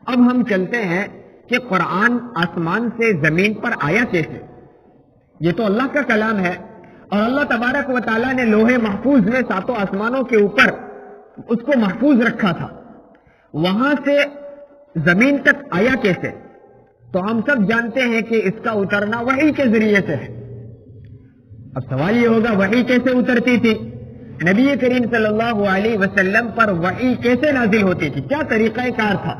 اب ہم چلتے ہیں کہ قرآن آسمان سے زمین پر آیا کیسے؟ یہ تو اللہ کا کلام ہے اور اللہ تبارک و تعالیٰ نے لوح محفوظ میں 7 آسمانوں کے اوپر اس کو محفوظ رکھا تھا، وہاں سے زمین تک آیا کیسے؟ تو ہم سب جانتے ہیں کہ اس کا اترنا وحی کے ذریعے سے ہے۔ اب سوال یہ ہوگا وحی کیسے اترتی تھی؟ نبی کریم صلی اللہ علیہ وسلم پر وحی کیسے نازل ہوتی تھی؟ کیا طریقہ کار تھا؟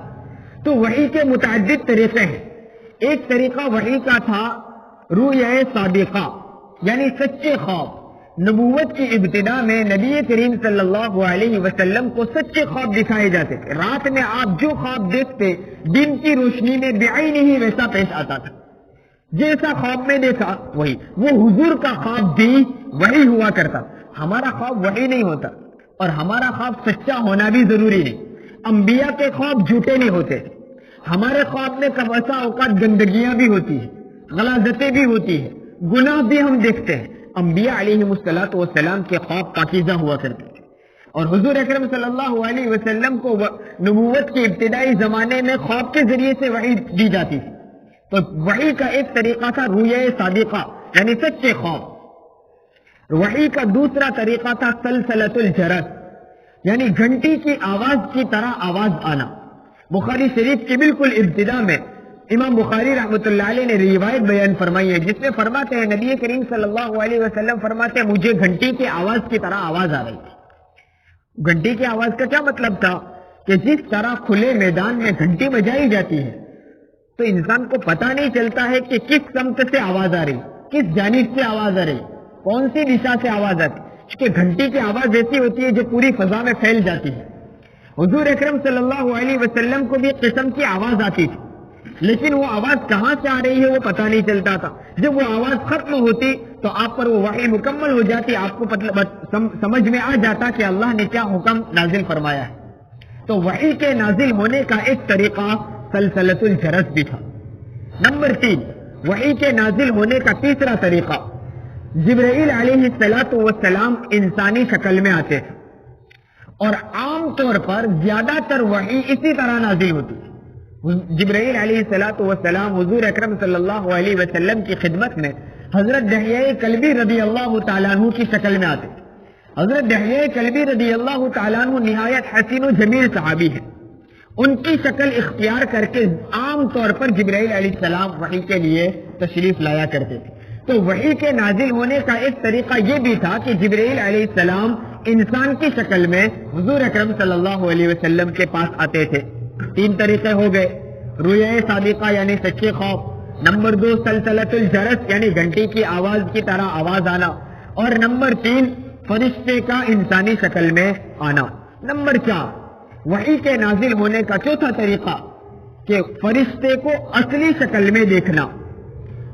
تو وحی کے متعدد طریقے ہیں۔ ایک طریقہ وحی کا تھا رؤیا صادقہ، یعنی سچے خواب۔ نبوت کی ابتدا میں نبی کریم صلی اللہ علیہ وسلم کو سچے خواب دکھائے جاتے تھے۔ رات میں آپ جو خواب دیکھتے دن کی روشنی میں بعینہ ہی ویسا پیش آتا تھا، جیسا خواب میں دیکھا وہی۔ وہ حضور کا خواب بھی وہی ہوا کرتا۔ ہمارا خواب وہی نہیں ہوتا اور ہمارا خواب سچا ہونا بھی ضروری نہیں۔ انبیاء کے خواب جھوٹے نہیں ہوتے۔ ہمارے خواب میں کبسا اوقات گندگیاں بھی ہوتی ہیں، غلاظتیں بھی ہوتی ہیں، گناہ بھی ہم دیکھتے ہیں۔ انبیاء علیہ السلام کے خواب پاکیزہ ہوا کرتے تھے، اور حضور اکرم صلی اللہ علیہ وسلم کو نبوت کے ابتدائی زمانے میں خواب کے ذریعے سے وحی دی جاتی تھی۔ تو وحی کا ایک طریقہ تھا رؤیا صادقہ، یعنی سچے خواب۔ وحی کا دوسرا طریقہ تھا سلسلۃ الجرس، یعنی گھنٹی کی آواز کی طرح آواز آنا۔ بخاری شریف کی بالکل ابتدا میں امام بخاری رحمۃ اللہ علیہ نے روایت بیان فرمائی ہے، جس میں فرماتے ہیں نبی کریم صلی اللہ علیہ وسلم فرماتے ہیں مجھے گھنٹی کی آواز کی طرح آواز آ رہی تھی۔ گھنٹی کی آواز کا کیا مطلب تھا؟ کہ جس طرح کھلے میدان میں گھنٹی بجائی جاتی ہے تو انسان کو پتہ نہیں چلتا ہے کہ کس سمت سے آواز آ رہی، کس جانب سے آواز آ رہی، کون سی دشا سے آواز آتی، کہ گھنٹی کی آواز ایسی ہوتی ہے جو پوری فضا میں پھیل جاتی ہے۔ حضور اکرم صلی اللہ علیہ وسلم کو بھی ایک قسم کی آواز آتی تھی، لیکن وہ آواز کہاں سے آ رہی ہے وہ پتہ نہیں چلتا تھا۔ جب وہ آواز ختم ہوتی تو آپ پر وہ وحی مکمل ہو جاتی، آپ کو سمجھ میں آ جاتا کہ اللہ نے کیا حکم نازل فرمایا ہے۔ تو وحی کے نازل ہونے کا ایک طریقہ سلسلۃ الجرس بھی تھا۔ نمبر 3، وحی کے نازل ہونے کا تیسرا طریقہ، جبرائیل علیہ السلام انسانی شکل میں آتے تھے، اور عام طور پر زیادہ تر وحی اسی طرح نازل ہوتی ہے۔ جبرائیل علیہ السلام حضور اکرم صلی اللہ علیہ وسلم کی خدمت میں حضرت دحیہ کلبی رضی اللہ تعالیٰ عنہ کی شکل میں آتے۔ حضرت دحیہ کلبی رضی اللہ تعالیٰ عنہ نہایت حسین و جمیل صحابی ہیں۔ ان کی شکل اختیار کر کے عام طور پر جبرائیل علیہ السلام وحی کے لیے تشریف لایا کرتے تھے۔ تو وحی کے نازل ہونے کا ایک طریقہ یہ بھی تھا کہ جبرائیل علیہ السلام انسان کی شکل میں حضور اکرم صلی اللہ علیہ وسلم کے پاس آتے تھے۔ 3 طریقے ہو گئے، رؤیا صادقہ یعنی سچے خواب، نمبر 2 سلسلۃ الجرس یعنی گھنٹی کی آواز کی طرح آواز آنا، اور نمبر 3 فرشتے کا انسانی شکل میں آنا۔ نمبر 4 وحی کے نازل ہونے کا چوتھا طریقہ کہ فرشتے کو اصلی شکل میں دیکھنا۔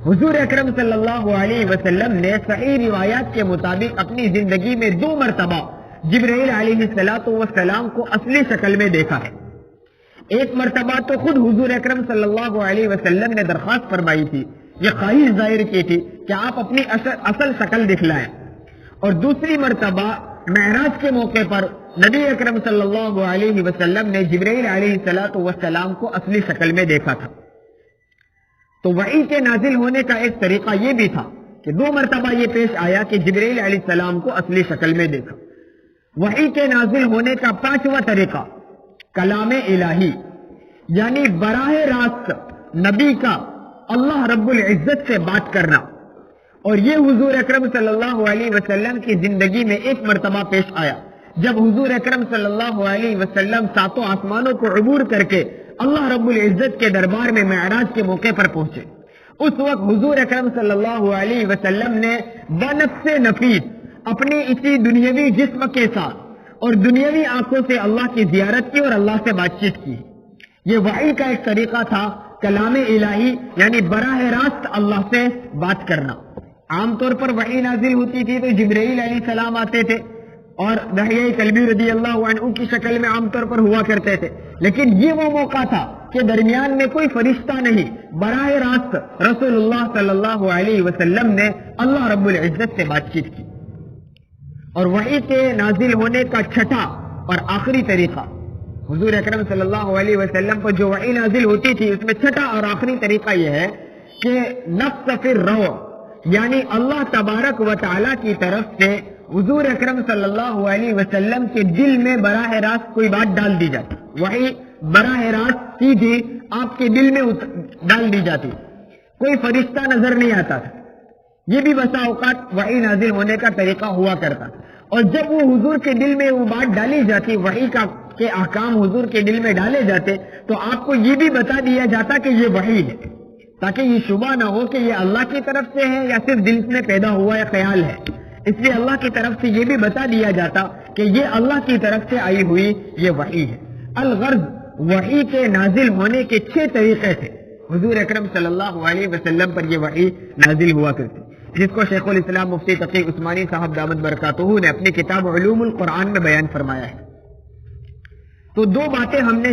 حضور اکرم صلی اللہ علیہ وسلم نے صحیح روایات کے مطابق اپنی زندگی میں 2 مرتبہ جبرائیل علیہ السلام کو اصلی شکل میں دیکھا ہے۔ ایک مرتبہ تو خود حضور اکرم صلی اللہ علیہ وسلم نے درخواست فرمائی تھی، یہ خواہش ظاہر کی تھی کہ آپ اپنی اصل شکل دکھلائیں، اور دوسری مرتبہ معراج کے موقع پر نبی اکرم صلی اللہ علیہ وسلم نے جبرائیل علیہ السلام کو اصلی شکل میں دیکھا تھا۔ تو وحی کے نازل ہونے کا ایک طریقہ یہ بھی تھا کہ 2 مرتبہ یہ پیش آیا کہ جبرائیل علیہ السلام کو اصلی شکل میں دیکھا۔ وحی کے نازل ہونے کا 5واں طریقہ کلام الہی، یعنی براہ راست نبی کا اللہ رب العزت سے بات کرنا، اور یہ حضور اکرم صلی اللہ علیہ وسلم کی زندگی میں ایک مرتبہ پیش آیا جب حضور اکرم صلی اللہ علیہ وسلم 7 آسمانوں کو عبور کر کے اللہ رب العزت کے دربار میں معراج کے موقع پر پہنچے۔ اس وقت حضور اکرم صلی اللہ علیہ وسلم نے بنفس نفیس اپنے اسی دنیاوی جسم کے ساتھ اور دنیاوی آنکھوں سے اللہ کی زیارت کی اور اللہ سے بات چیت کی۔ یہ وحی کا ایک طریقہ تھا کلام الہی، یعنی براہ راست اللہ سے بات کرنا۔ عام طور پر وحی نازل ہوتی تھی تو جبرائیل علیہ السلام آتے تھے اور دحیہ کلبی رضی اللہ عنہ کی شکل میں عام طور پر ہوا کرتے تھے، لیکن یہ وہ موقع تھا کہ درمیان میں کوئی فرشتہ نہیں، براہ راست رسول اللہ صلی اللہ علیہ وسلم نے اللہ رب العزت سے بات چیت کی۔ اور وحی کے نازل ہونے کا 6واں اور آخری طریقہ حضور اکرم صلی اللہ علیہ وسلم پر جو وحی نازل ہوتی تھی اس میں چھٹا اور آخری طریقہ یہ ہے کہ نفس فی الروع، یعنی اللہ تبارک و تعالی کی طرف سے حضور اکرم صلی اللہ علیہ وسلم کے دل میں براہ راست کوئی بات ڈال دی جاتی، وحی براہ راست سیدھی آپ کے دل میں ڈال دی جاتی، کوئی فرشتہ نظر نہیں آتا تھا۔ یہ بھی بسا اوقات وحی نازل ہونے کا طریقہ ہوا کرتا، اور جب وہ حضور کے دل میں وہ بات ڈالی جاتی، وحی کے احکام حضور کے دل میں ڈالے جاتے، تو آپ کو یہ بھی بتا دیا جاتا کہ یہ وحی ہے، تاکہ یہ شبہ نہ ہو کہ یہ اللہ کی طرف سے ہے یا صرف دل میں پیدا ہوا یا خیال ہے۔ اس لیے اللہ کی طرف سے یہ بھی بتا دیا جاتا کہ یہ اللہ کی طرف سے آئی ہوئی یہ وحی ہے۔ الغرض، وحی کے نازل ہونے کے 6 طریقے تھے، حضور اکرم صلی اللہ علیہ وسلم پر یہ وحی نازل ہوا کرتی، جس کو شیخ الاسلام مفتی تقی عثمانی صاحب دامت برکاتہ نے اپنی کتاب علوم القرآن میں بیان فرمایا ہے۔ تو 2 باتیں ہم نے